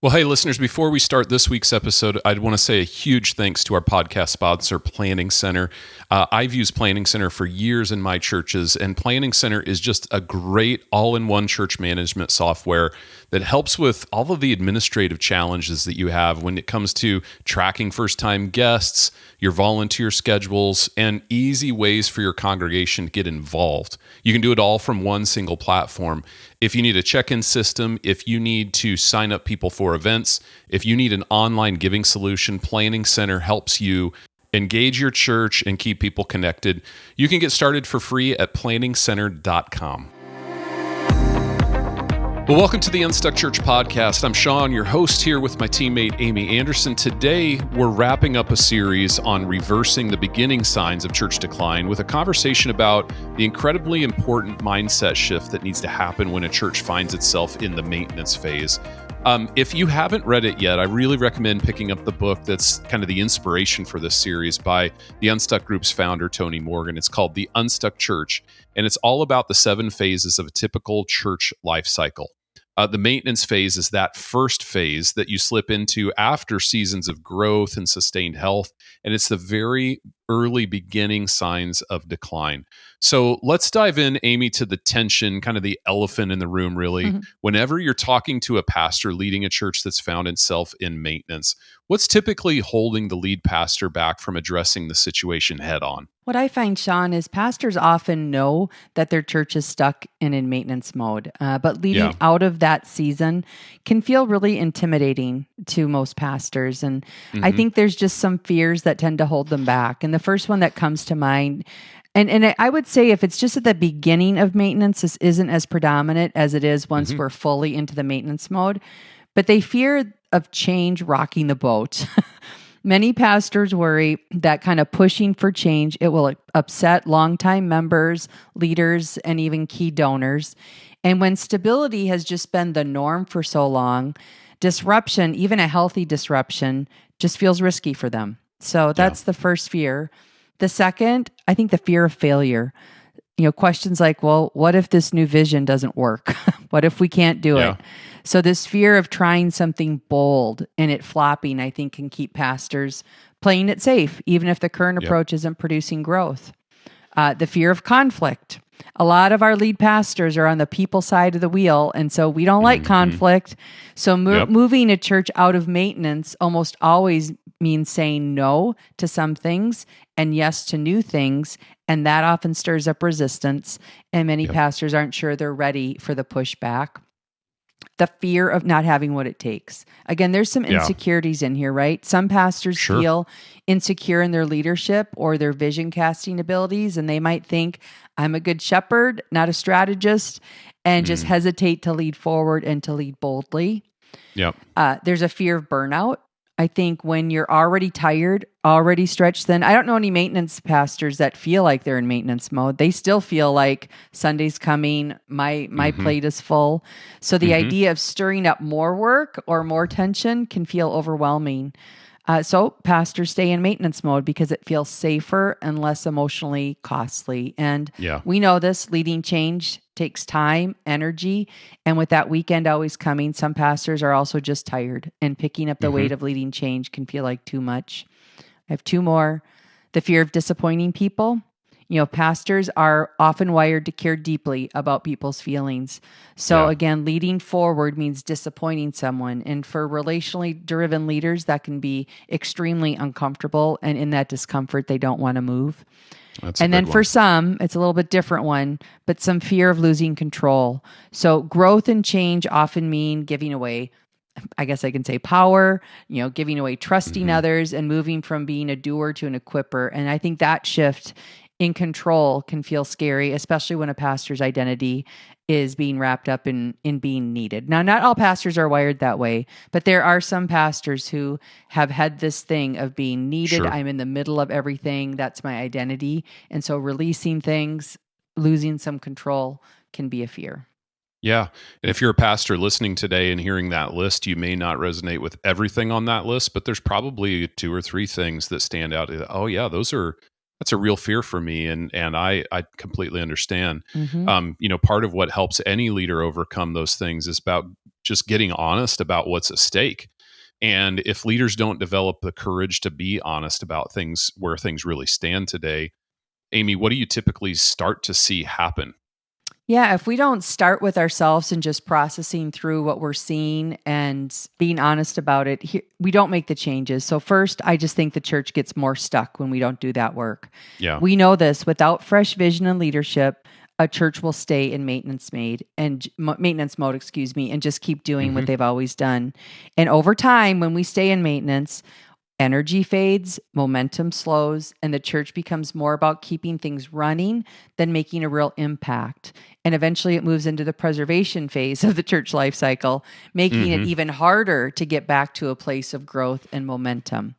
Well, hey, listeners, before we start this week's episode, I'd want to say a huge thanks to our podcast sponsor, Planning Center. I've used Planning Center for years in my churches, and Planning Center is just a great all-in-one church management software that helps with all of the administrative challenges that you have when it comes to tracking first-time guests, your volunteer schedules, and easy ways for your congregation to get involved. You can do it all from one single platform. If you need a check-in system, if you need to sign up people for events, if you need an online giving solution, Planning Center helps you engage your church and keep people connected. You can get started for free at planningcenter.com. Well, welcome to the Unstuck Church Podcast. I'm Sean, your host, here with my teammate Amy Anderson. Today, we're wrapping up a series on reversing the beginning signs of church decline with a conversation about the incredibly important mindset shift that needs to happen when a church finds itself in the maintenance phase. If you haven't read it yet, I really recommend picking up the book that's kind of the inspiration for this series by the Unstuck Group's founder, Tony Morgan. It's called The Unstuck Church, and it's all about the 7 phases of a typical church life cycle. The maintenance phase is that first phase that you slip into after seasons of growth and sustained health, and it's the very early beginning signs of decline. So let's dive in, Amy, to the tension, kind of the elephant in the room, really. Mm-hmm. Whenever you're talking to a pastor leading a church that's found itself in maintenance, what's typically holding the lead pastor back from addressing the situation head on? What I find, Sean, is pastors often know that their church is stuck and in maintenance mode, but leading out of that season can feel really intimidating to most pastors. And I think there's just some fears that tend to hold them back. And the first one that comes to mind, and I would say if it's just at the beginning of maintenance, this isn't as predominant as it is once we're fully into the maintenance mode, but they fear of change rocking the boat. Many pastors worry that kind of pushing for change, it will upset longtime members, leaders, and even key donors. And when stability has just been the norm for so long, disruption, even a healthy disruption, just feels risky for them. So that's the first fear. The second, I think the fear of failure. Questions like, well, what if this new vision doesn't work? What if we can't do it? So this fear of trying something bold and it flopping, I think, can keep pastors playing it safe, even if the current approach isn't producing growth. The fear of conflict. A lot of our lead pastors are on the people side of the wheel, and so we don't like conflict. So moving a church out of maintenance almost always means saying no to some things and yes to new things, and that often stirs up resistance, and many pastors aren't sure they're ready for the pushback. The fear of not having what it takes. Again, there's some insecurities in here, right? Some pastors feel insecure in their leadership or their vision casting abilities, and they might think, I'm a good shepherd, not a strategist, and just hesitate to lead forward and to lead boldly. There's a fear of burnout. I think when you're already tired, already stretched thin, I don't know any maintenance pastors that feel like they're in maintenance mode. They still feel like Sunday's coming, my plate is full. So the idea of stirring up more work or more tension can feel overwhelming. So pastors stay in maintenance mode because it feels safer and less emotionally costly. And we know this, leading change takes time, energy, and with that weekend always coming, some pastors are also just tired, and picking up the weight of leading change can feel like too much. I have 2 more. The fear of disappointing people. Pastors are often wired to care deeply about people's feelings. So again, leading forward means disappointing someone. And for relationally driven leaders, that can be extremely uncomfortable. And in that discomfort, they don't want to move. And then for some, it's a little bit different one, but some fear of losing control. So growth and change often mean giving away, I guess I can say, power, giving away trusting others and moving from being a doer to an equipper. And I think that shift in control can feel scary, especially when a pastor's identity is being wrapped up in being needed. Now, not all pastors are wired that way, but there are some pastors who have had this thing of being needed. I'm in the middle of everything. That's my identity. And so releasing things, losing some control can be a fear. Yeah. And if you're a pastor listening today and hearing that list, you may not resonate with everything on that list, but there's probably 2 or 3 things that stand out. Oh yeah, that's a real fear for me. And I completely understand. Part of what helps any leader overcome those things is about just getting honest about what's at stake. And if leaders don't develop the courage to be honest about things, where things really stand today, Amy, what do you typically start to see happen? Yeah, if we don't start with ourselves and just processing through what we're seeing and being honest about it, we don't make the changes. So first, I just think the church gets more stuck when we don't do that work. Yeah. We know this, without fresh vision and leadership, a church will stay in maintenance mode, and just keep doing what they've always done. And over time, when we stay in maintenance, energy fades, momentum slows, and the church becomes more about keeping things running than making a real impact. And eventually it moves into the preservation phase of the church life cycle, making it even harder to get back to a place of growth and momentum.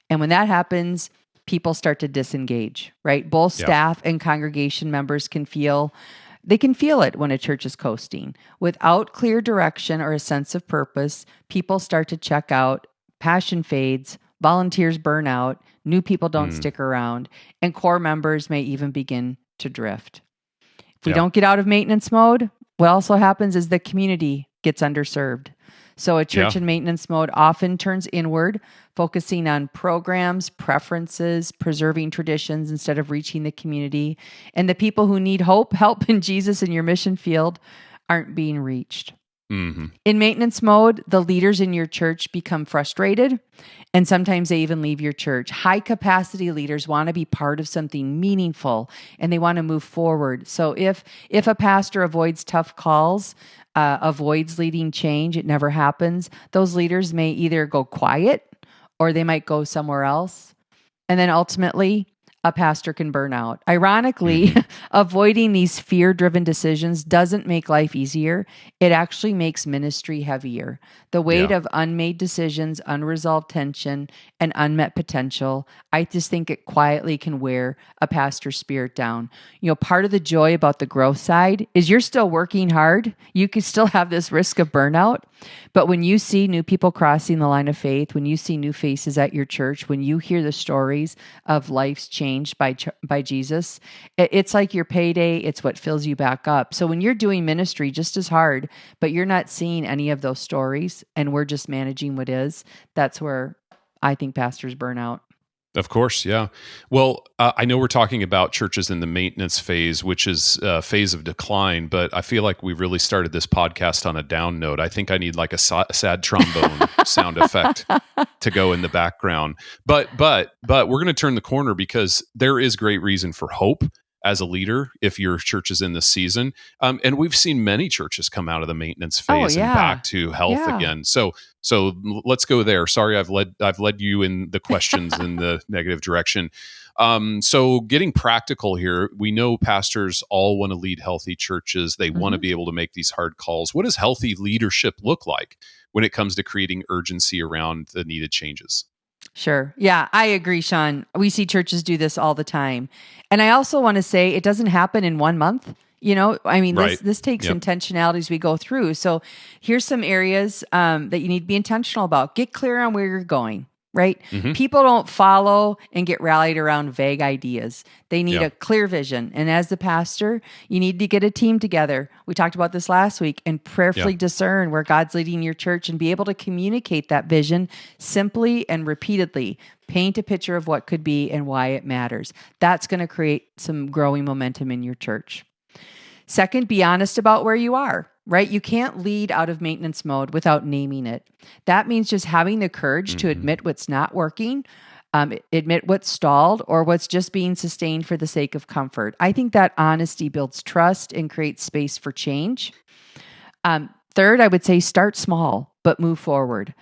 And when that happens, people start to disengage, right? Both staff and congregation members can feel it when a church is coasting. Without clear direction or a sense of purpose, people start to check out, passion fades, volunteers burn out, new people don't stick around, and core members may even begin to drift. If we don't get out of maintenance mode, what also happens is the community gets underserved. So a church in maintenance mode often turns inward, focusing on programs, preferences, preserving traditions instead of reaching the community. And the people who need help in Jesus in your mission field aren't being reached. In maintenance mode, the leaders in your church become frustrated, and sometimes they even leave your church. High capacity leaders want to be part of something meaningful, and they want to move forward. So if a pastor avoids tough calls, avoids leading change, it never happens, those leaders may either go quiet or they might go somewhere else. And then ultimately, a pastor can burn out. Ironically, avoiding these fear-driven decisions doesn't make life easier. It actually makes ministry heavier. The weight of unmade decisions, unresolved tension, and unmet potential, I just think it quietly can wear a pastor's spirit down. Part of the joy about the growth side is you're still working hard. You could still have this risk of burnout. But when you see new people crossing the line of faith, when you see new faces at your church, when you hear the stories of lives changed by Jesus, it's like your payday. It's what fills you back up. So when you're doing ministry just as hard, but you're not seeing any of those stories and we're just managing what is, that's where I think pastors burn out. Of course, yeah. Well, I know we're talking about churches in the maintenance phase, which is a phase of decline, but I feel like we really started this podcast on a down note. I think I need like a sad trombone sound effect to go in the background. But we're going to turn the corner because there is great reason for hope as a leader if your church is in this season. And we've seen many churches come out of the maintenance phase and back to health again. So let's go there. Sorry, I've led you in the questions in the negative direction. So getting practical here, we know pastors all want to lead healthy churches. They want to be able to make these hard calls. What does healthy leadership look like when it comes to creating urgency around the needed changes? Sure. Yeah, I agree, Sean. We see churches do this all the time. And I also want to say it doesn't happen in 1 month. This takes intentionality as we go through. So here's some areas that you need to be intentional about. Get clear on where you're going, right? People don't follow and get rallied around vague ideas. They need a clear vision. And as the pastor, you need to get a team together. We talked about this last week, and prayerfully discern where God's leading your church and be able to communicate that vision simply and repeatedly. Paint a picture of what could be and why it matters. That's going to create some growing momentum in your church. Second, be honest about where you are, right? You can't lead out of maintenance mode without naming it. That means just having the courage to admit what's not working, admit what's stalled, or what's just being sustained for the sake of comfort. I think that honesty builds trust and creates space for change. Third, I would say start small, but move forward.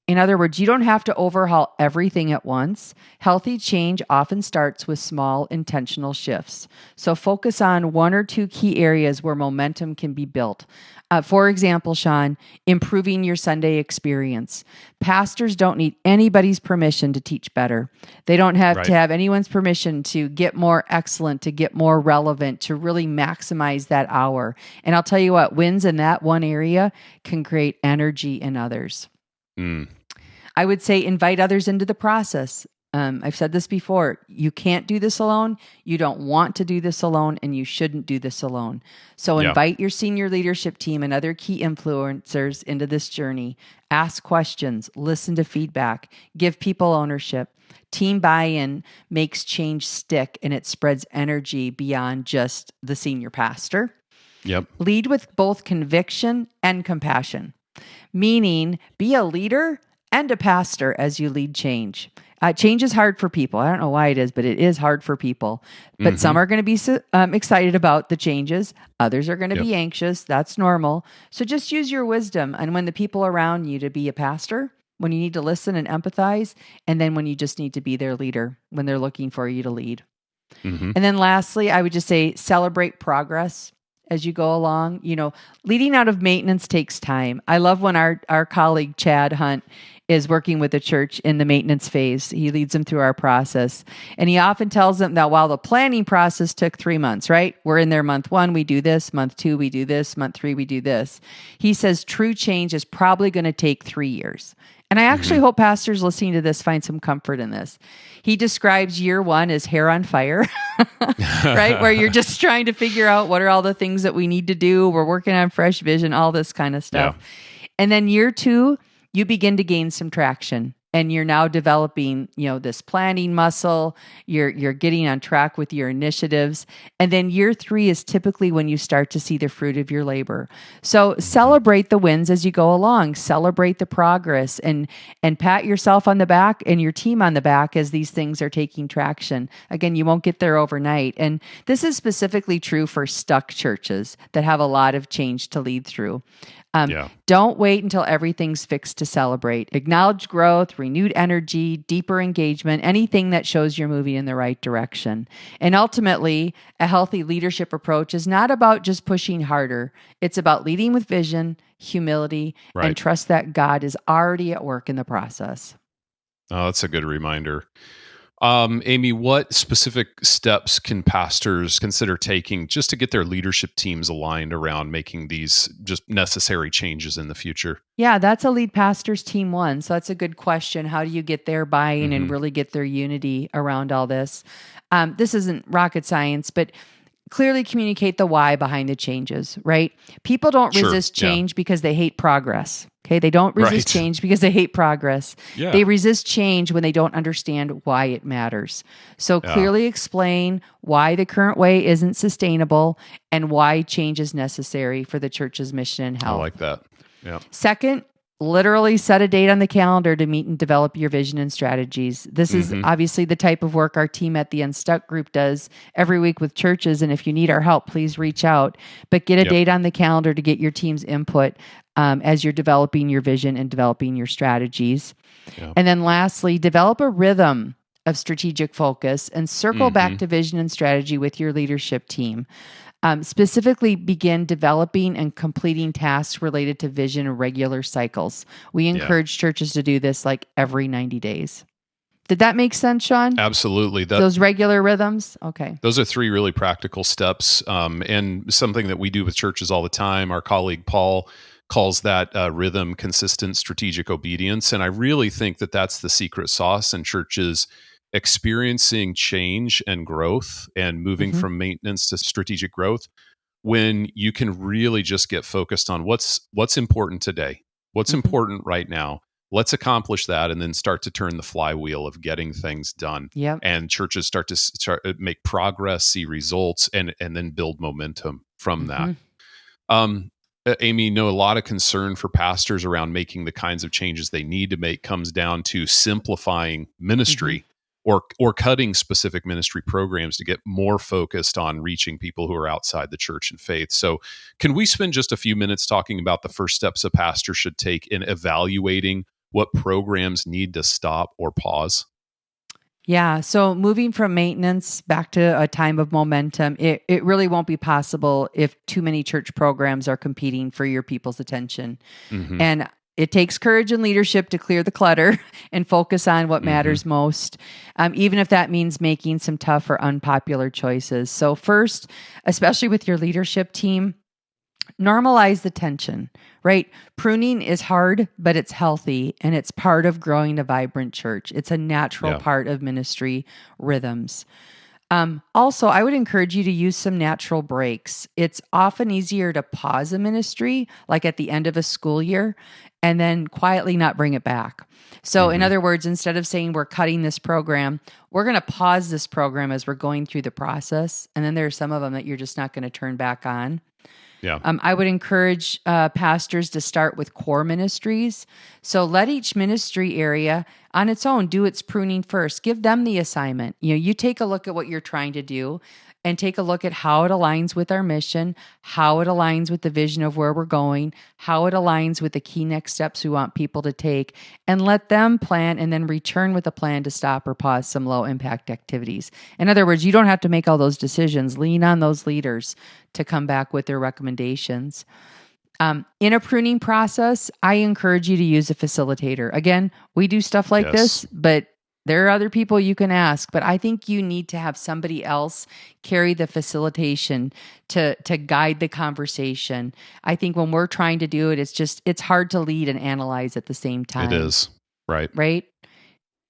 In other words, you don't have to overhaul everything at once. Healthy change often starts with small, intentional shifts. So focus on 1 or 2 key areas where momentum can be built. For example, Sean, improving your Sunday experience. Pastors don't need anybody's permission to teach better. They don't have to have anyone's permission to get more excellent, to get more relevant, to really maximize that hour. And I'll tell you what, wins in that one area can create energy in others. I would say invite others into the process. I've said this before. You can't do this alone. You don't want to do this alone, and you shouldn't do this alone. So invite your senior leadership team and other key influencers into this journey. Ask questions, listen to feedback, give people ownership. Team buy-in makes change stick, and it spreads energy beyond just the senior pastor. Yep. Lead with both conviction and compassion, meaning be a leader and a pastor as you lead change. Change is hard for people. I don't know why it is, but it is hard for people. But some are going to be excited about the changes. Others are going to be anxious. That's normal. So just use your wisdom. And when the people around you to be a pastor, when you need to listen and empathize, and then when you just need to be their leader, when they're looking for you to lead. And then lastly, I would just say celebrate progress as you go along. Leading out of maintenance takes time. I love when our colleague, Chad Hunt, is working with the church in the maintenance phase. He leads them through our process. And he often tells them that while the planning process took 3 months, right? We're in there month 1, we do this. Month 2, we do this. Month 3, we do this. He says true change is probably going to take 3 years. And I actually hope pastors listening to this find some comfort in this. He describes year 1 as hair on fire, right? Where you're just trying to figure out what are all the things that we need to do. We're working on fresh vision, all this kind of stuff. And then year 2, you begin to gain some traction, and you're now developing, this planning muscle. You're getting on track with your initiatives. And then year 3 is typically when you start to see the fruit of your labor. So celebrate the wins as you go along, celebrate the progress, and pat yourself on the back and your team on the back as these things are taking traction. Again, you won't get there overnight. And this is specifically true for stuck churches that have a lot of change to lead through. Don't wait until everything's fixed to celebrate. Acknowledge growth, renewed energy, deeper engagement, anything that shows you're moving in the right direction. And ultimately, a healthy leadership approach is not about just pushing harder. It's about leading with vision, humility, and trust that God is already at work in the process. Oh, that's a good reminder. Amy, what specific steps can pastors consider taking just to get their leadership teams aligned around making these just necessary changes in the future? Yeah, that's a lead pastor's team 1. So that's a good question. How do you get their buy-in and really get their unity around all this? This isn't rocket science, but clearly communicate the why behind the changes, right? People don't resist change because they hate progress. Okay. They don't resist change because they hate progress. Yeah. They resist change when they don't understand why it matters. So clearly explain why the current way isn't sustainable and why change is necessary for the church's mission and health. I like that. Yeah. Second, literally set a date on the calendar to meet and develop your vision and strategies. This is obviously the type of work our team at the Unstuck Group does every week with churches. And if you need our help, please reach out. But get a date on the calendar to get your team's input as you're developing your vision and developing your strategies. Yeah. And then lastly, develop a rhythm of strategic focus and circle back to vision and strategy with your leadership team. Specifically begin developing and completing tasks related to vision in regular cycles. We encourage churches to do this like every 90 days. Did that make sense, Sean? Absolutely. Those regular rhythms? Okay. Those are 3 really practical steps and something that we do with churches all the time. Our colleague Paul calls that rhythm, consistent, strategic obedience. And I really think that that's the secret sauce in churches experiencing change and growth and moving from maintenance to strategic growth, when you can really just get focused on what's important today, what's important right now. Let's accomplish that, and then start to turn the flywheel of getting things done. Yep. And churches start to make progress, see results, and then build momentum from that. Amy, know a lot of concern for pastors around making the kinds of changes they need to make comes down to simplifying ministry. Or cutting specific ministry programs to get more focused on reaching people who are outside the church and faith. So can we spend just a few minutes talking about the first steps a pastor should take in evaluating what programs need to stop or pause? Yeah. So moving from maintenance back to a time of momentum, it really won't be possible if too many church programs are competing for your people's attention. And it takes courage and leadership to clear the clutter and focus on what matters most, even if that means making some tough or unpopular choices. So first, especially with your leadership team, Normalize the tension, right? Pruning is hard, but it's healthy and it's part of growing a vibrant church. It's a natural part of ministry rhythms. Also, I would encourage you to use some natural breaks. It's often easier to pause a ministry, like at the end of a school year, and then quietly not bring it back. So, in other words, instead of saying we're cutting this program, we're going to pause this program as we're going through the process. And then there are some of them that you're just not going to turn back on. Yeah. I would encourage pastors to start with core ministries. So let each ministry area on its own do its pruning first. Give them the assignment. You take a look at what you're trying to do and take a look at how it aligns with our mission, how it aligns with the vision of where we're going, how it aligns with the key next steps we want people to take, and let them plan and then return with a plan to stop or pause some low impact activities. In other words, you don't have to make all those decisions. Lean on those leaders to come back with their recommendations. In a pruning process, I encourage you to use a facilitator. Again, we do stuff like this, but there are other people you can ask, but I think you need to have somebody else carry the facilitation to guide the conversation. I think when we're trying to do it, it's hard to lead and analyze at the same time. It is. Right. Right.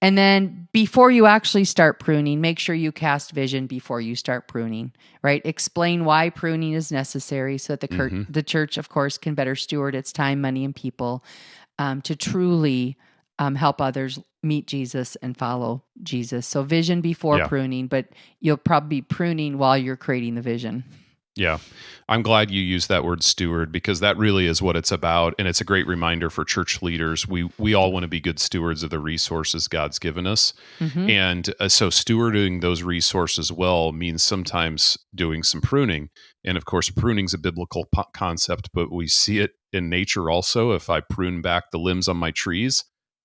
And then before you actually start pruning, make sure you cast vision before you start pruning, right? Explain why pruning is necessary so that the church, of course, can better steward its time, money, and people to truly help others meet Jesus and follow Jesus. So vision before pruning, but you'll probably be pruning while you're creating the vision. Yeah. I'm glad you used that word steward, because that really is what it's about. And it's a great reminder for church leaders. We all want to be good stewards of the resources God's given us. And so stewarding those resources well means sometimes doing some pruning. And of course, pruning is a biblical concept, but we see it in nature also. If I prune back the limbs on my trees,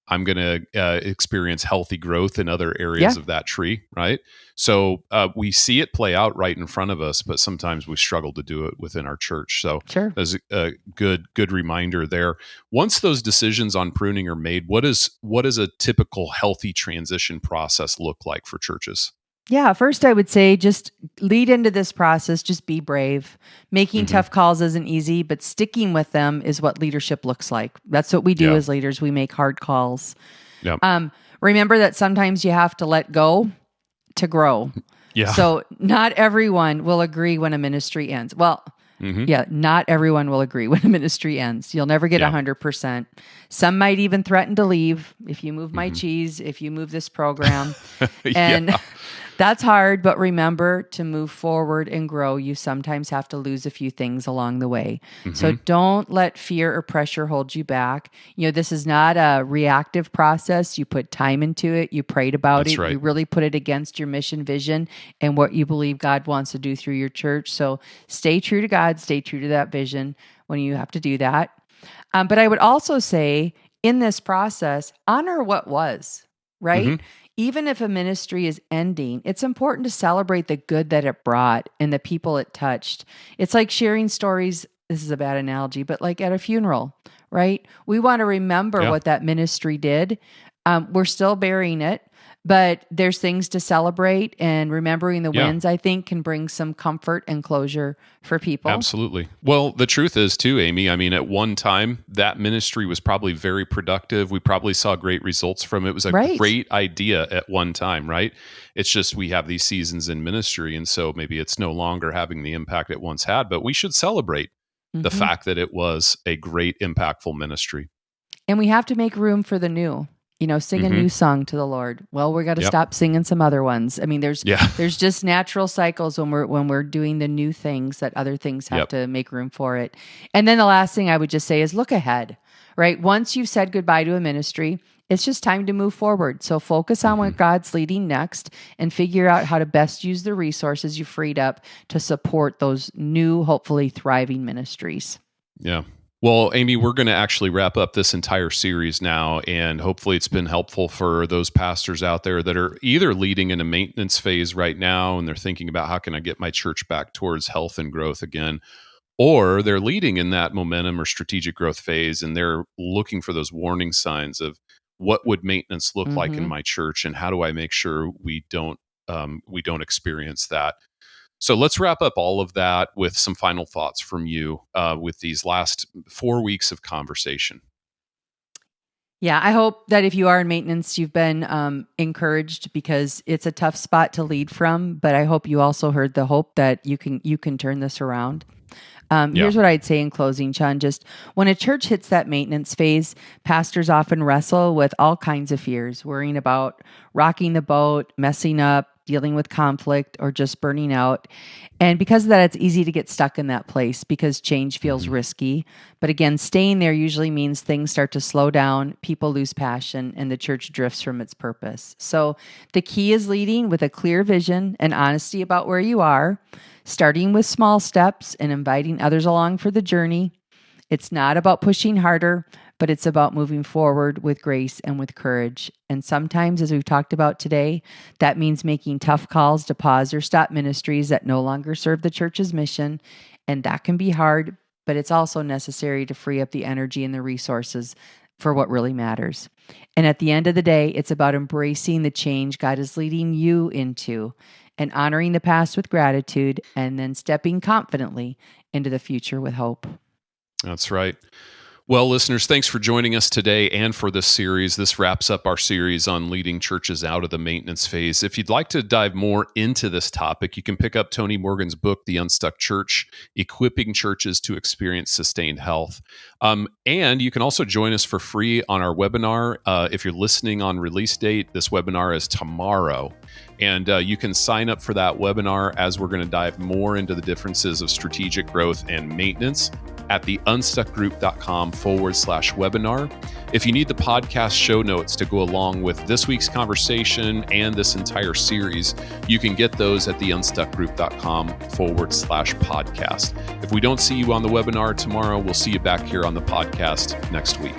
I'm going to experience healthy growth in other areas of that tree, right? So we see it play out right in front of us, but sometimes we struggle to do it within our church. So there's a good reminder there. Once those decisions on pruning are made, what does a typical healthy transition process look like for churches? Yeah, first I would say just lead into this process, just be brave. Making tough calls isn't easy, but sticking with them is what leadership looks like. That's what we do as leaders. We make hard calls. Remember that sometimes you have to let go to grow. So not everyone will agree when a ministry ends. Well, not everyone will agree when a ministry ends. You'll never get 100%. Some might even threaten to leave if you move my cheese, if you move this program. And that's hard, but remember, to move forward and grow, you sometimes have to lose a few things along the way. So don't let fear or pressure hold you back. This is not a reactive process. You put time into it. You prayed about it. You really put it against your mission, vision, and what you believe God wants to do through your church. So stay true to God, stay true to that vision when you have to do that. But I would also say in this process, honor what was, right? Even if a ministry is ending, it's important to celebrate the good that it brought and the people it touched. It's like sharing stories. This is a bad analogy, but like at a funeral, right? We want to remember what that ministry did. We're still burying it, but there's things to celebrate, and remembering the wins, I think, can bring some comfort and closure for people. Absolutely. Well, the truth is too, Amy, I mean, at one time, that ministry was probably very productive. We probably saw great results from it. It was a great idea at one time, right? It's just we have these seasons in ministry, and so maybe it's no longer having the impact it once had, but we should celebrate the fact that it was a great, impactful ministry. And we have to make room for the new. Sing a new song to the Lord. Well, we got to stop singing some other ones. I mean, there's just natural cycles when we're doing the new things that other things have to make room for it. And then the last thing I would just say is look ahead, right? Once you've said goodbye to a ministry, it's just time to move forward. So focus on what God's leading next and figure out how to best use the resources you freed up to support those new, hopefully thriving ministries. Yeah. Well, Amy, we're going to actually wrap up this entire series now, and hopefully it's been helpful for those pastors out there that are either leading in a maintenance phase right now and they're thinking about how can I get my church back towards health and growth again, or they're leading in that momentum or strategic growth phase and they're looking for those warning signs of what would maintenance look like in my church and how do I make sure we don't experience that. So let's wrap up all of that with some final thoughts from you with these last 4 weeks of conversation. Yeah, I hope that if you are in maintenance, you've been encouraged, because it's a tough spot to lead from. But I hope you also heard the hope that you can turn this around. Here's what I'd say in closing, Sean. Just when a church hits that maintenance phase, pastors often wrestle with all kinds of fears, worrying about rocking the boat, messing up, dealing with conflict, or just burning out. And because of that, it's easy to get stuck in that place because change feels risky. But again, staying there usually means things start to slow down, people lose passion, and the church drifts from its purpose. So the key is leading with a clear vision and honesty about where you are, starting with small steps and inviting others along for the journey. It's not about pushing harder, but it's about moving forward with grace and with courage. And sometimes, as we've talked about today, that means making tough calls to pause or stop ministries that no longer serve the church's mission. And that can be hard, but it's also necessary to free up the energy and the resources for what really matters. And at the end of the day, it's about embracing the change God is leading you into and honoring the past with gratitude, and then stepping confidently into the future with hope. That's right. Well, listeners, thanks for joining us today and for this series. This wraps up our series on leading churches out of the maintenance phase. If you'd like to dive more into this topic, you can pick up Tony Morgan's book, The Unstuck Church, Equipping Churches to Experience Sustained Health. And you can also join us for free on our webinar. If you're listening on release date, this webinar is tomorrow. And you can sign up for that webinar as we're going to dive more into the differences of strategic growth and maintenance at the unstuckgroup.com/webinar. If you need the podcast show notes to go along with this week's conversation and this entire series, you can get those at the unstuckgroup.com/podcast. If we don't see you on the webinar tomorrow, we'll see you back here on the podcast next week.